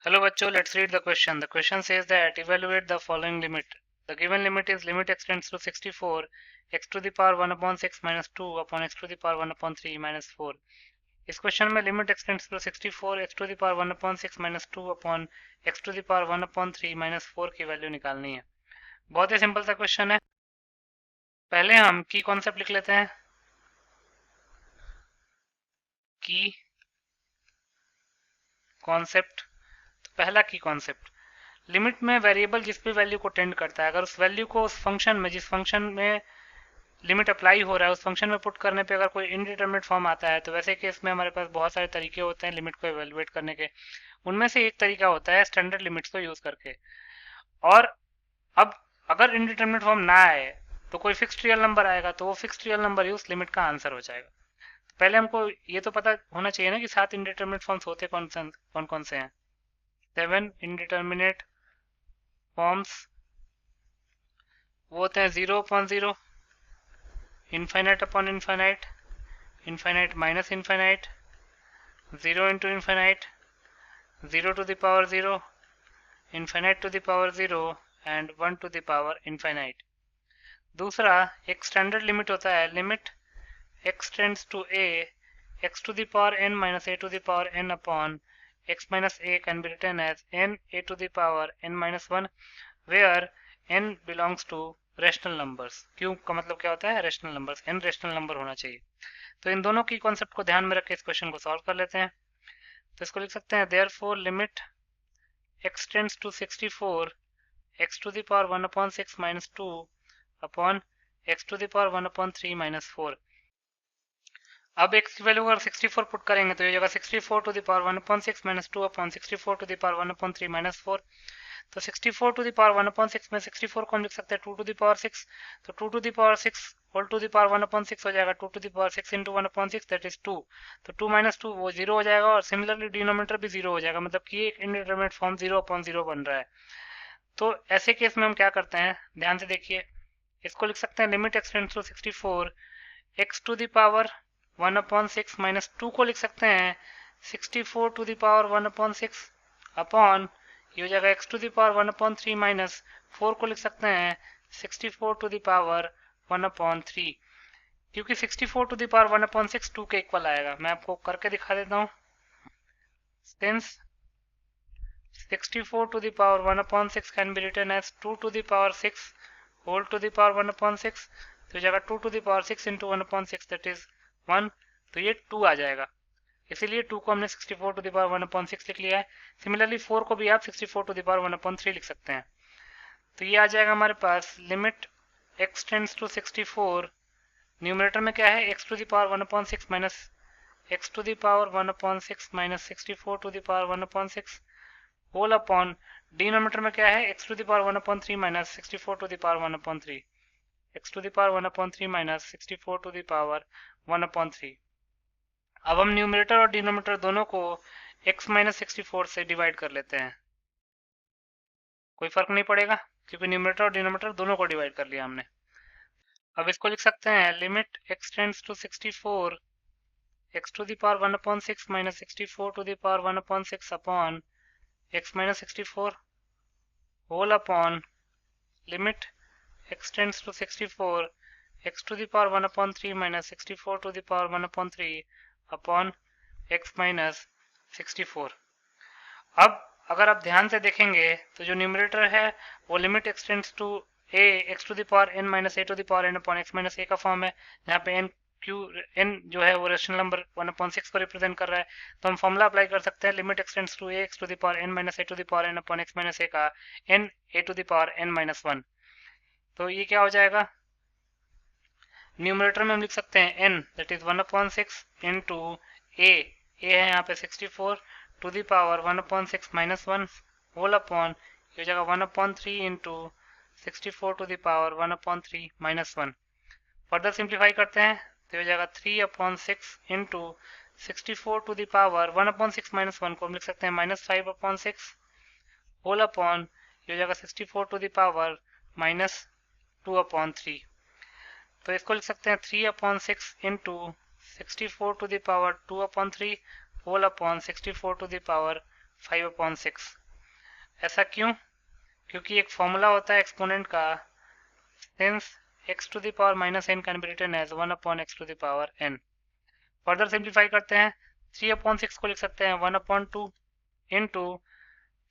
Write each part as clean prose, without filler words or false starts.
Hello bachcho, let's read the question. The question says that evaluate the following limit. The given limit is limit extends to 64 x to the power 1 upon 6 minus 2 upon x to the power 1 upon 3 minus 4. इस question में limit extends to 64 x to the power 1 upon 6 minus 2 upon x to the power 1 upon 3 minus 4 की value निकालनी है। बहुत ही simple सा question है। पहले हम की कॉन्सेप्ट लिख लेते हैं। की कॉन्सेप्ट, तो पहला की कॉन्सेप्ट, लिमिट में वेरिएबल जिस भी वैल्यू को टेंड करता है, अगर उस वैल्यू को उस फंक्शन में, जिस फंक्शन में लिमिट अप्लाई हो रहा है, उस फंक्शन में पुट करने पे अगर कोई इनडिटरमिनेट फॉर्म आता है, तो वैसे केस में हमारे पास बहुत सारे तरीके होते हैं लिमिट को एवेलुएट करने के। उनमें से एक तरीका होता है स्टैंडर्ड लिमिट्स को यूज करके। और अब अगर इनडिटरमिनेट फॉर्म ना आए तो कोई फिक्स्ड रियल नंबर आएगा, तो वो फिक्स्ड रियल नंबर ही उस लिमिट का आंसर हो जाएगा। तो पहले हमको ये तो पता होना चाहिए ना कि 7 इनडिटरमिनेट फॉर्म्स होते कौन कौन से हैं। 7 इनडिटरमिनेट फॉर्म्स वो होते हैं 0/0, infinite upon infinite, infinite minus infinite, 0 into infinite, 0 to the power 0, infinite to the power 0 and 1 to the power infinite. दूसरा एक स्टैंडर्ड लिमिट होता है, limit x tends to a x to the power n minus a to the power n upon x minus a can be written as n a to the power n minus 1 where n belongs to rational numbers. क्यों का मतलब क्या होता है, rational numbers, n rational number होना चाहिए। तो इन दोनों की कॉन्सेप्ट को ध्यान में रख के इस क्वेश्चन को सॉल्व कर लेते हैं। तो इसको लिख सकते हैं therefore limit x tends to 64 x to the power 1 upon 6 minus 2 upon x to the power 1 upon 3 minus 4। अब x की वैल्यू अगर 64 पुट करेंगे तो ये जगह 64 to the power 1 upon 6 minus 2 upon 64 to the power 1 upon 3 minus 4। तो 64 to the power 1 upon 6 में 64 को हम लिख सकते हैं 2 टू द पावर 6, तो 2 to the power 6 whole to the power 1 upon 6 हो जाएगा 2 to the power 6 into 1 upon 6 that is 2। तो 2 माइनस 2 वो 0 हो जाएगा और सिमिलरली डिनोमिनेटर भी 0 हो जाएगा, मतलब कि एक इंडिटरमिनेट फॉर्म 0 upon 0 बन रहा है। तो ऐसे केस में हम क्या करते हैं, ध्यान से देखिए, इसको लिख सकते हैं limit extends to 64 x to the power 1 upon 6 minus 2 को लिख सकते हैं 64 to the power 1 upon 6 upon ये हो जाएगा x to the power 1 upon 3 minus 4 को लिख सकते हैं 64 टू द पावर 1 upon 3। क्योंकि 64 टू द पावर 1 upon 6 2 के इक्वल आएगा, मैं आपको करके दिखा देता हूँ। Since 64 to the power 1 upon 6 can be written as 2 to the power 6 whole to the power 1 upon 6, तो जगह 2 to the power 6 into 1 upon 6 that is 1, तो ये 2 आ जाएगा। इसीलिए 2 को हमने 64 to the power 1 upon 6 लिख लिया है। सिमिलरली 4 को भी आप 64 to the power 1 upon 3 लिख सकते हैं। तो ये आ जाएगा हमारे पास limit x tends to 64, numerator में क्या है x to the power 1 upon 6 minus x to the power 1 upon 6 minus 64 to the power 1 upon 6 whole upon denominator में क्या है x to the power 1 upon 3 minus 64 to the power 1 upon 3, x to the power 1 upon 3 minus 64 to the power 1 upon 3। अब हम numerator और denominator दोनों को x minus 64 से divide कर लेते हैं, कोई फर्क नहीं पड़ेगा क्योंकि न्यूमरेटर और डिनोमिनेटर दोनों को डिवाइड कर लिया हमने। अब इसको लिख सकते हैं limit x tends to 64 x to the power 1 upon 6 minus 64 to the power 1 upon 6 upon x minus 64 whole upon limit x tends to 64 x to the power 1 upon 3 minus 64 to the power 1 upon 3 upon x minus 64। अब अगर आप ध्यान से देखेंगे तो जो numerator है वो limit x tends to a x to the power n minus a to the power n upon x minus a का फॉर्म है, जहाँ पे n जो है वो रेशनल नंबर 1 upon 6 को रिप्रेजेंट कर रहा है। तो हम फॉर्मूला अप्लाई कर सकते हैं limit x tends to a x to the power n minus a to the power n upon x minus a का n a to the power n minus 1। तो ये क्या हो जाएगा, न्यूमरेटर में हम लिख सकते हैं n that is 1 upon 6 into a है यहाँ पे 64 to the power 1 upon 6 minus 1 whole upon ये हो जाएगा 1 upon 3 into 64 to the power 1 upon 3 minus 1। Further simplify करते हैं तो हो जाएगा 3 upon 6 into 64 to the power 1 upon 6 minus 1 को हम लिख सकते हैं माइनस 5 upon 6 होल अपॉन ये हो जाएगा 64 to the power minus 2 upon 3। तो इसको लिख सकते हैं 3 upon 6 into 64 to the power 2 upon 3 whole upon 64 to the power 5/6। ऐसा क्यों? क्योंकि एक फॉर्मूला होता है एक्सपोनेंट का, since x to the power minus n can be written as 1/x to the power n। Further simplify करते हैं, 3/6 को लिख सकते हैं 1/2 into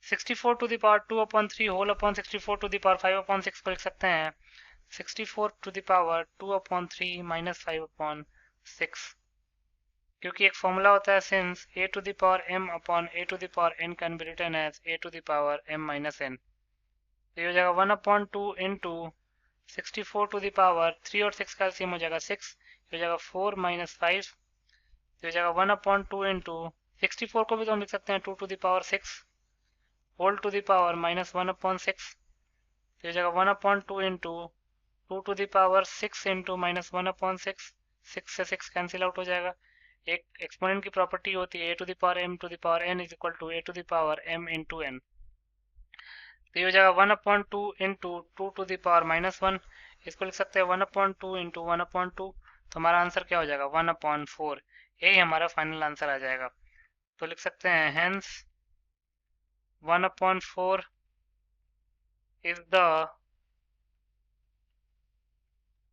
64 to the power 2/3 whole upon 64 to the power 5/6 को लिख सकते हैं 64 to the power 2/3 minus 5/6। क्योंकि एक फॉर्मूला होता है since a to the power m upon a to the power n can be written as a to the power m minus n। तो ये हो जाएगा 1/2 इंटू 64 to the power 3 और 6 का एलसीएम हो जाएगा 6, ये हो जाएगा 4 minus 5, तो हो जाएगा 1/2 इंटू 64 को भी तो हम लिख सकते हैं 2 to the power 6 whole to the power minus 1/6, तो हो जाएगा 1/2 into 2 to the power 6 into minus 1/6, 6 से 6 कैंसिल आउट हो जाएगा। एक एक्सपोनेंट की प्रॉपर्टी होती है a to the power m to the power n is equal to a to the power m into n। तो ये हो जाएगा 1/2 इंटू 2 to the power -1, इसको लिख सकते हैं 1/2 इंटू 1/2, तो हमारा आंसर क्या हो जाएगा 1/4। यही हमारा फाइनल आंसर आ जाएगा। तो लिख सकते हैं hence 1/4 is the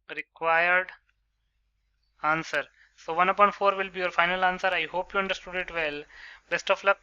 required answer। So 1/4 will be your final answer. I hope you understood it well. Best of luck.